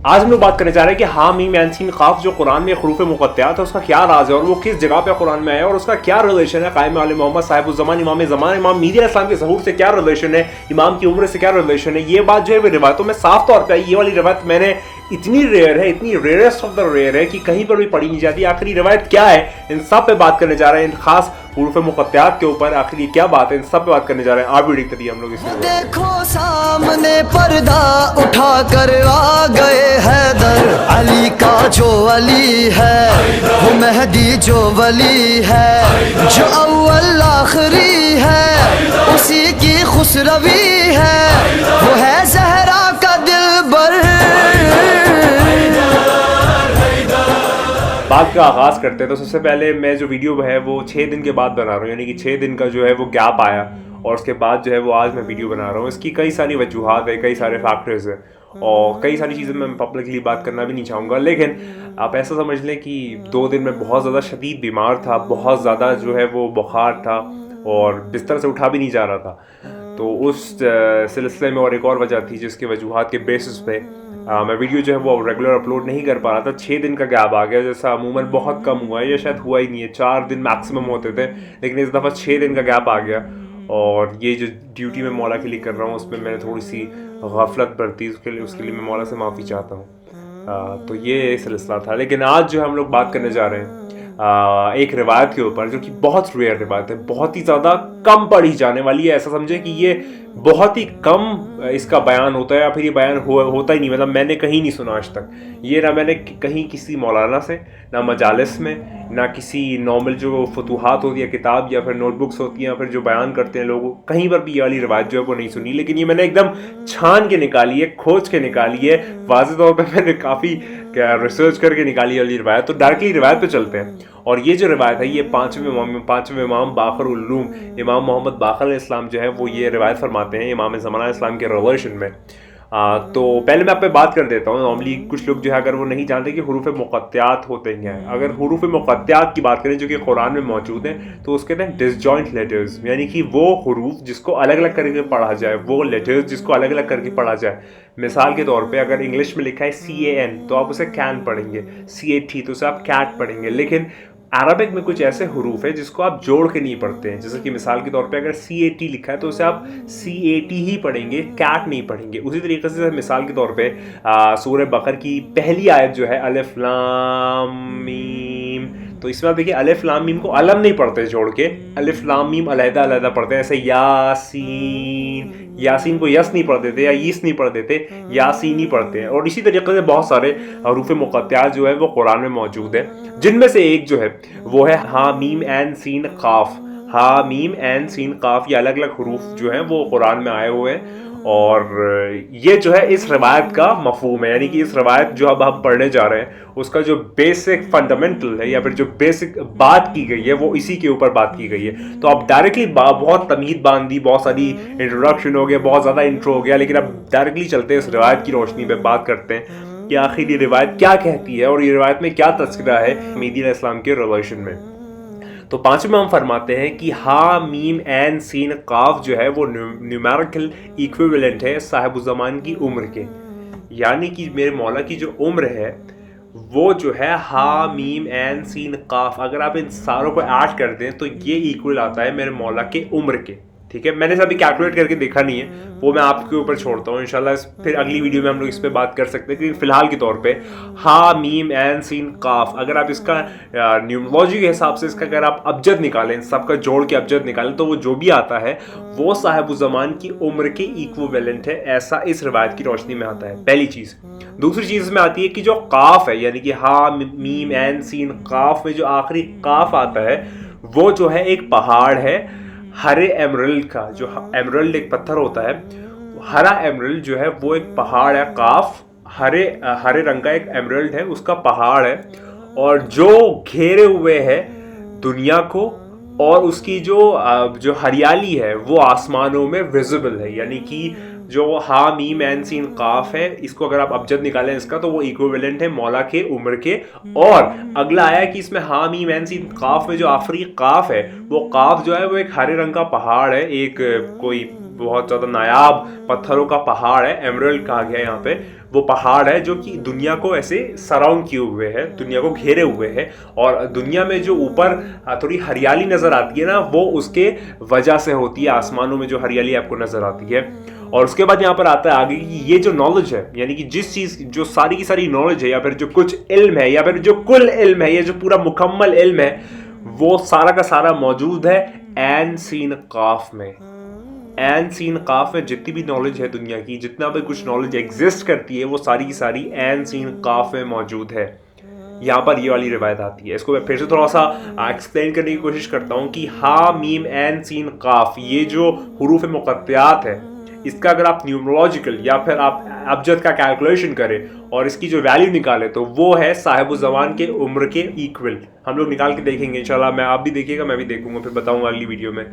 आज हम लोग बात करने जा रहे हैं कि हा मीम ऐन सीन काफ जो कुरान में हरूफ मुक़त्तआत है उसका क्या राज है और वो किस जगह पे कुरान में आया और उसका क्या रिलेशन है कायम आले मोहम्मद साहिबुज़्ज़मान इमाम ज़मान इमाम मेहदी अलैहिस्सलाम के ज़हूर से क्या रिलेशन है, इमाम की उम्र से क्या रिलेशन है। ये बात जो है वो रिवायतों में साफ तौर पर आई। ये वाली रिवायत मैंने इतनी रेयर है, इतनी रेयरेस्ट ऑफ द रेयर है कि कहीं पर भी पढ़ी नहीं जाती। आखिर रिवायत क्या है, इन सब पे बात करने जा रहे हैं, इन खास हुरूफ मुक़त्तआत के ऊपर आखिर ये क्या बात है, इन सब पे बात करने जा रहे हैं। आप वीडियो देखते हम लोग इसमें देखो सामने पर्दा उठा कर आ गए हैदर, अली का जो अली है वो मेहदी जो वली है, जो अव्वल आखिरी है उसी की खुसरवी है, वो है ज़हरा का दिलबर। बात का आगाज़ करते हैं तो सबसे पहले मैं जो वीडियो है वो 6 दिन के बाद बना रहा हूँ, यानी कि 6 दिन का जो है वो गैप आया और उसके बाद जो है वो आज मैं वीडियो बना रहा हूँ। इसकी कई सारी वजूहात है, कई सारे फैक्टर्स हैं और कई सारी चीज़ें मैं पब्लिकली बात करना भी नहीं चाहूँगा। लेकिन आप ऐसा समझ लें कि 2 दिन में बहुत ज़्यादा शदीद बीमार था, बहुत ज़्यादा जो है वो बुखार था और बिस्तर से उठा भी नहीं जा रहा था। तो उस सिलसिले में और एक और वजह थी जिसकी वजूहात के बेसिस पे मैं वीडियो जो है वो रेगुलर अपलोड नहीं कर पा रहा था। 6 दिन का गैप आ गया, जैसा अमूमन बहुत कम हुआ है या शायद हुआ ही नहीं है, 4 दिन मैक्सिमम होते थे, लेकिन इस दफ़ा 6 दिन का गैप आ गया। और ये जो ड्यूटी में मौला के लिए कर रहा हूँ उसमें मैंने थोड़ी सी गफलत बरती, उसके लिए मैं मौला से माफ़ी चाहता हूँ। तो ये सिलसिला था। लेकिन आज जो हम लोग बात करने जा रहे हैं एक रिवायत के ऊपर जो कि बहुत रेयर रिवायत है, बहुत ही ज़्यादा कम पढ़ी जाने वाली है। ऐसा समझे कि ये बहुत ही कम इसका बयान होता है या फिर ये बयान होता ही नहीं, मतलब मैंने कहीं नहीं सुना आज तक ये, ना मैंने कहीं किसी मौलाना से, ना मजालिस में, ना किसी नॉर्मल जो फतूहात होती है किताब या फिर नोटबुक्स होती हैं या फिर जो बयान करते हैं लोग, कहीं पर भी ये वाली रिवायत जो है वो नहीं सुनी। लेकिन ये मैंने एकदम छान के निकाली है, खोज के निकाली है, वाज़ेह तौर पर मैंने काफ़ी रिसर्च करके निकाली वाली रिवायत। तो डायरेक्टली रिवायत पे चलते हैं। और ये जो रिवायत है ये पाँचवें इमाम बाक़र उल-उलूम इमाम मोहम्मद बाक़र अलैहिस्सलाम जो है वो ये रिवायत फरमाते हैं इमाम ज़मान अलैहिस्सलाम के रिलेशन में। तो पहले मैं आप पे बात कर देता हूँ। नॉर्मली कुछ लोग जो है अगर वो नहीं जानते कि हुरूफ मुक़त्तआत होते हैं, अगर हुरूफ मुक़त्तआत की बात करें जो कि कुरान में मौजूद हैं तो उसके कहते हैं डिसजॉइंट लेटर्स, यानी कि वो हुरूफ जिसको अलग अलग करके पढ़ा जाए, वो लेटर्स जिसको अलग अलग करके पढ़ा जाए। मिसाल के तौर पे अगर इंग्लिश में लिखा है CAN तो आप उसे कैन पढ़ेंगे, CAT तो उसे आप कैट पढ़ेंगे। लेकिन अरबिक में कुछ ऐसे हरूफ है जिसको आप जोड़ के नहीं पढ़ते हैं, जैसे कि मिसाल के तौर पे अगर CAT लिखा है तो उसे आप CAT ही पढ़ेंगे, कैट नहीं पढ़ेंगे। उसी तरीके से मिसाल के तौर पे सूरह बकर की पहली आयत जो है अलिफ लाम मीम, तो इसमें आप देखिए अलिफ लाम मीम को अलम नहीं पढ़ते जोड़ के, अलिफ लाम मीम अलहदा अलहदा पढ़ते हैं। ऐसे यासीन को यस नहीं पढ़ देते या यीस नहीं पढ़ देते, यासीन ही पढ़ते हैं। और इसी तरीके से बहुत सारे हरूफ मुक़त्तआत जो है वो कुरान में मौजूद है, जिनमें से एक जो है वो है हा मीम ऐन सीन काफ। हा मीम ऐन सीन काफ ये अलग अलग हरूफ जो हैं वो कुरान में आए हुए हैं और ये जो है इस रवायत का मफहूम है, यानी कि इस रवायत जो अब हम पढ़ने जा रहे हैं उसका जो बेसिक फंडामेंटल है या फिर जो बेसिक बात की गई है वो इसी के ऊपर बात की गई है। तो अब डायरेक्टली बहुत तमीद बांध दी, बहुत सारी इंट्रोडक्शन हो गया, बहुत ज़्यादा इंट्रो हो गया, लेकिन अब डायरेक्टली चलते हैं इस रवायत की रोशनी में बात करते हैं कि आखिर ये रिवायत क्या कहती है और ये रिवायत में क्या तज़किरा है मेहदी अलैहिस्सलाम के रिलेशन में। तो 5वें में हम फरमाते हैं कि हा मीम ऐन सीन काफ जो है वो न्यूमेरिकल इक्विवेलेंट है साहिबुज़्ज़मान की उम्र के, यानी कि मेरे मौला की जो उम्र है वो जो है हा मीम ऐन सीन काफ, अगर आप इन सारों को ऐड कर दें तो ये इक्वल आता है मेरे मौला के उम्र के। ठीक है, मैंने अभी कैलकुलेट करके देखा नहीं है, वो मैं आपके ऊपर छोड़ता हूँ, इंशाल्लाह फिर अगली वीडियो में हम लोग इस पर बात कर सकते हैं। लेकिन फिलहाल के तौर पे हा मीम ऐन सीन काफ, अगर आप इसका न्यूमरोलॉजी के हिसाब से इसका अगर आप अबजद निकालें, सबका जोड़ के अबजद निकालें तो वो जो भी आता है वो साहिबुज़्ज़मान की उम्र के इक्विवेलेंट है, ऐसा इस रिवायत की रोशनी में आता है। पहली चीज़। दूसरी चीज़ में आती है कि जो काफ है, यानी कि हा मीम ऐन सीन काफ में जो आखिरी काफ आता है वो जो है एक पहाड़ है हरे एमरल्ड का। जो एमरल्ड एक पत्थर होता है, हरा एमरल्ड जो है वो एक पहाड़ है, काफ हरे रंग का एक एमरल्ड है, उसका पहाड़ है और जो घेरे हुए है दुनिया को और उसकी जो हरियाली है वो आसमानों में विजिबल है। यानी कि जो हा मीम ऐन सीन काफ है, इसको अगर आप अबजद निकालें इसका तो वो इक्विवेलेंट है मौला के उम्र के। और अगला आया कि इसमें हा मीम ऐन सीन काफ में जो आखिरी काफ है वो काफ जो है वो एक हरे रंग का पहाड़ है, एक कोई बहुत ज़्यादा नायाब पत्थरों का पहाड़ है, एमरल्ड कहा गया है यहाँ पे। वो पहाड़ है जो कि दुनिया को ऐसे सराउंड किए हुए है, दुनिया को घेरे हुए है। और दुनिया में जो ऊपर थोड़ी हरियाली नज़र आती है ना, वो उसके वजह से होती है। आसमानों में जो हरियाली आपको नज़र आती है। और उसके बाद यहाँ पर आता है आगे कि ये जो नॉलेज है, यानी कि जिस चीज़ जो सारी की सारी नॉलेज है, या फिर जो कुछ इल्म है, या फिर जो कुल इल्म है, ये जो पूरा मुकम्मल इल्म है, वो सारा का सारा मौजूद है एन सीन काफ में। एन सीन काफ में जितनी भी नॉलेज है दुनिया की, जितना भी कुछ नॉलेज एग्जिस्ट करती है, वो सारी की सारी एन सीन काफ में मौजूद है। यहाँ पर ये वाली रिवायत आती है। इसको मैं फिर से थोड़ा सा एक्सप्लेन करने की कोशिश करता हूँ कि हा मीम एन सीन काफ, ये जो हुरूफ मुक़त्तियात है, इसका अगर आप न्यूमरोलॉजिकल या फिर आप अबजद का कैलकुलेशन करें और इसकी जो वैल्यू निकालें, तो वो है साहिब-उज़-ज़मान के उम्र के इक्वल। हम लोग निकाल के देखेंगे इंशाल्लाह। मैं आप भी देखिएगा, मैं भी देखूंगा, फिर बताऊंगा अगली वीडियो में।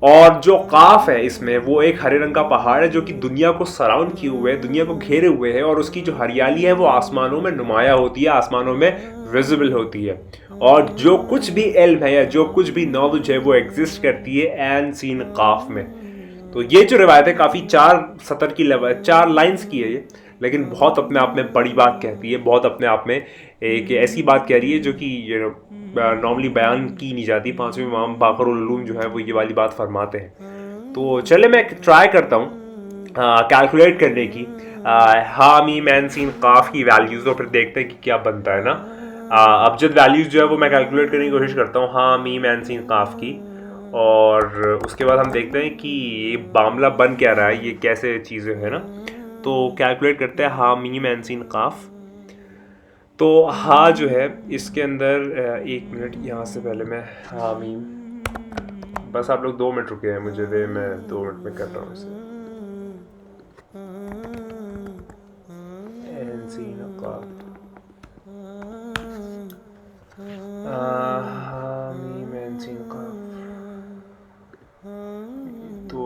और जो काफ है इसमें, वो एक हरे रंग का पहाड़ है जो कि दुनिया को सराउंड किए हुए है, दुनिया को घेरे हुए है। और उसकी जो हरियाली है वो आसमानों में नुमाया होती है, आसमानों में विजिबल होती है। और जो कुछ भी इल्म है या जो कुछ भी नॉलेज है, वो एग्जिस्ट करती है एन सीन काफ में। तो ये जो रिवायत है काफ़ी 4 सतर की 4 लाइन्स की है ये, लेकिन बहुत अपने आप में बड़ी बात कहती है, बहुत अपने आप में एक ऐसी बात कह रही है जो कि नॉर्मली बयान की नहीं जाती। 5वें इमाम बाक़रुल उलूम जो है वो ये वाली बात फरमाते हैं। तो चले मैं ट्राई करता हूँ कैलकुलेट करने की हा मीम एन सीन काफ की वैल्यूज़, और फिर देखते हैं कि क्या बनता है ना। अबजद वैल्यूज़ जो है वो मैं कैलकुलेट करने की कोशिश करता हूँ हा मीम एन सीन काफ की, और उसके बाद हम देखते हैं कि ये मामला बन क्या रहा है, ये कैसे चीज़ें हैं ना। तो कैलकुलेट करते हैं हा मीम एन सीन काफ। तो हा जो है इसके अंदर 1 मिनट, यहाँ से पहले मैं हा मीम, बस आप लोग 2 मिनट रुके हैं मुझे दे, मैं 2 मिनट में कर रहा हूँ इसे। एन सीन काफ, हा मीम एन सीन काफ। तो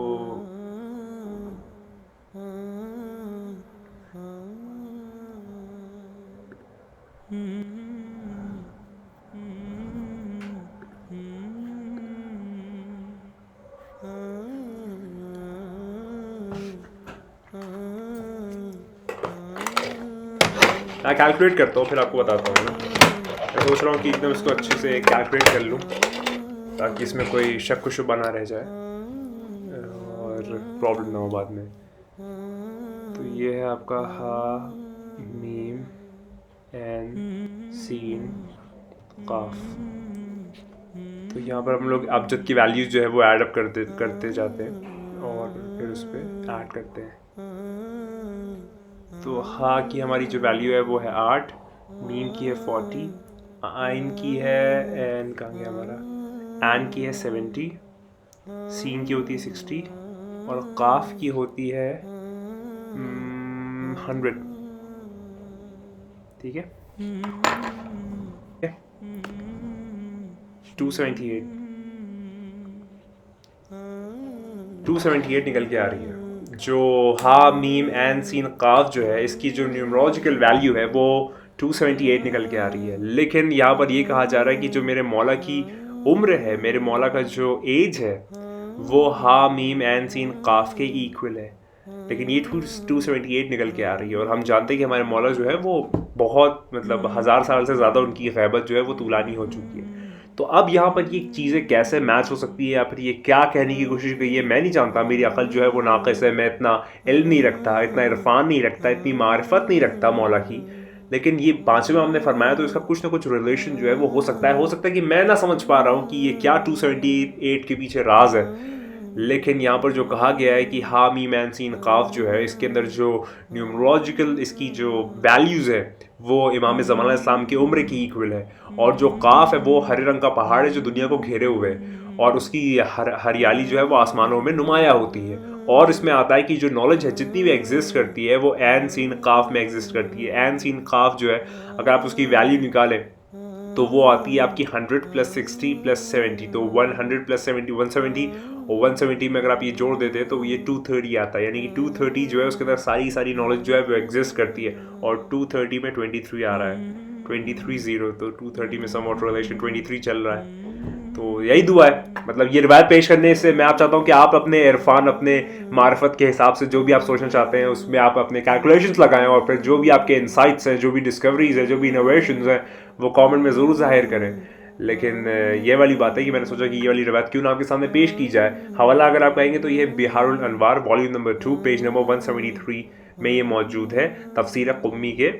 मैं कैलकुलेट करता हूँ, फिर आपको बताता हूँ। मैं सोच रहा हूँ कि एकदम इसको अच्छे से कैलकुलेट कर लूँ ताकि इसमें कोई शक शुबा ना रह जाए और प्रॉब्लम ना हो बाद में। तो ये है आपका हा मीम एन सीन काफ। तो यहाँ पर हम लोग अबजद की वैल्यूज जो है वो ऐड अप करते जाते हैं और फिर उस पर ऐड करते हैं। तो हा की हमारी जो वैल्यू है वो है 8, मीम की है 40, आइन की है, एन कहाँ गया हमारा, एन की है 70, सीन की होती है 60 और काफ की होती है 100। ठीक है, 278 निकल के आ रही है। जो हा मीम एन सीन काफ जो है, इसकी जो न्यूमरोलॉजिकल वैल्यू है वो 278 निकल के आ रही है। लेकिन यहाँ पर ये कहा जा रहा है कि जो मेरे मौला की उम्र है, मेरे मौला का जो एज है, वो हा मीम एन सीन काफ के इक्वल है। लेकिन ये 278 निकल के आ रही है। और हम जानते हैं कि हमारे मौला जो है वो बहुत, मतलब 1000 साल से ज़्यादा उनकी ग़ैबत जो है वो तूलानी हो चुकी है। तो अब यहाँ पर ये चीज़ें कैसे मैच हो सकती है, या फिर ये क्या कहने की कोशिश की है, मैं नहीं जानता। मेरी अकल जो है वो नाक़िस है, मैं इतना इल्म नहीं रखता, इतना इरफान नहीं रखता, इतनी मारिफत नहीं रखता मौला की। लेकिन ये 5वें हमने फरमाया, तो इसका कुछ ना कुछ रिलेशन जो है वो हो सकता है कि मैं ना समझ पा रहा हूँ कि ये क्या 278 के पीछे राज है। लेकिन यहाँ पर जो कहा गया है कि हा मीम एन सीन काफ जो है, इसके अंदर जो न्यूमरोलॉजिकल इसकी जो वैल्यूज़ है वो इमाम ज़मान इस्लाम की उम्र की इक्वल है। और जो काफ है वो हरे रंग का पहाड़ है जो दुनिया को घेरे हुए है, और उसकी हरियाली जो है वो आसमानों में नुमाया होती है। और इसमें आता है कि जो नॉलेज है जितनी भी एग्जिस्ट करती है वो एन सीन काफ में एग्जिस्ट करती है। एन सीन काफ जो है, अगर आप उसकी वैल्यू निकालें तो वो आती है आपकी 100 + 60 + 70, तो 100 + 70 170, और 170 में अगर आप ये जोड़ देते हैं तो ये 230 आता है। यानी कि 230 जो है उसके अंदर सारी नॉलेज जो है वो एग्जिस्ट करती है। और 230 में 23 आ रहा है, 23 0, तो 230 में सम रिलेशन 23 चल रहा है। तो यही दुआ है, मतलब ये रिवायत पेश करने से मैं आप चाहता हूँ कि आप अपने इरफान, अपने मार्फत के हिसाब से जो भी आप सोचना चाहते हैं उसमें आप अपने कैलकुलेशंस लगाएं, और फिर जो भी आपके इंसाइट्स हैं, जो भी डिस्कवरीज हैं, जो भी इनोवेशंस हैं, वो कमेंट में ज़रूर ज़ाहिर करें। लेकिन ये वाली बात है कि मैंने सोचा कि ये वाली रिवायत क्यों ना आपके सामने पेश की जाए। हवाला अगर आप कहेंगे तो ये बिहारुल अनवार वॉल्यूम नंबर 2 पेज नंबर 173 में ये मौजूद है, तफसीर कुम्मी के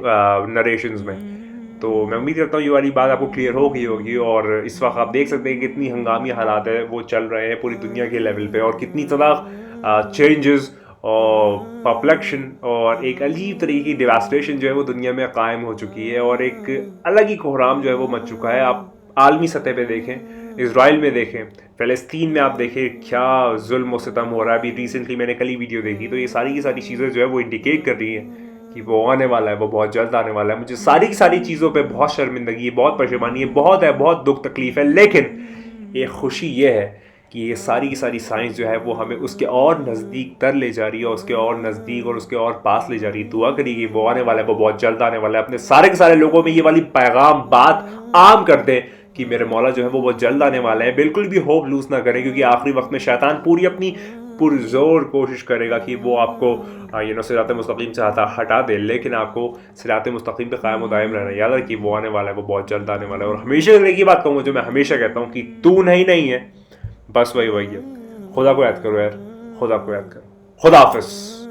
नरेशंस में। तो मैं उम्मीद करता हूँ ये वाली बात आपको क्लियर हो गई होगी। और इस वक्त आप देख सकते हैं कि कितनी हंगामी हालात है वो चल रहे हैं पूरी दुनिया के लेवल पे, और कितनी ज़्यादा चेंजेस और पॉपुलेशन और एक अजीब तरीके की डिवास्टेशन जो है वो दुनिया में कायम हो चुकी है, और एक अलग ही कोहराम जो है वो मच चुका है। आप आलमी सतह पे देखें, इज़राइल में देखें, फ़लस्तीन में आप देखें क्या जुल्म व सितम हो रहा है। अभी रिसेंटली मैंने कल ही वीडियो देखी, तो ये सारी की सारी चीज़ें जो है वो इंडिकेट कर रही हैं कि वो आने वाला है, वो बहुत जल्द आने वाला है। मुझे सारी की सारी चीज़ों पे बहुत शर्मिंदगी है, बहुत परेशानी है, बहुत दुख तकलीफ़ है। लेकिन एक खुशी ये है कि ये सारी की सारी साइंस जो है वो हमें उसके और नज़दीक तर ले जा रही है, उसके और नज़दीक और उसके और पास ले जा रही है। दुआ करिए वो आने वाला है, वो बहुत जल्द आने वाला है। अपने सारे के सारे लोगों में ये वाली पैगाम बात आम कर दें कि मेरे मौला जो है वो बहुत जल्द आने वाला है। बिल्कुल भी होप लूज ना करें, क्योंकि आखिरी वक्त में शैतान पूरी अपनी पुरजोर कोशिश करेगा कि वो आपको सिरात मुस्तकीम से हटा दे, लेकिन आपको सिरात मुस्तकीम पे कायम दायम रहना। याद रखिए वो आने वाला है, वो बहुत जल्द आने वाला है। और हमेशा एक ही बात कहूँगा जो मैं हमेशा कहता हूँ कि तू नहीं है, बस वही है। खुदा को याद करो यार, खुदा को याद करो। खुदा हाफिज़।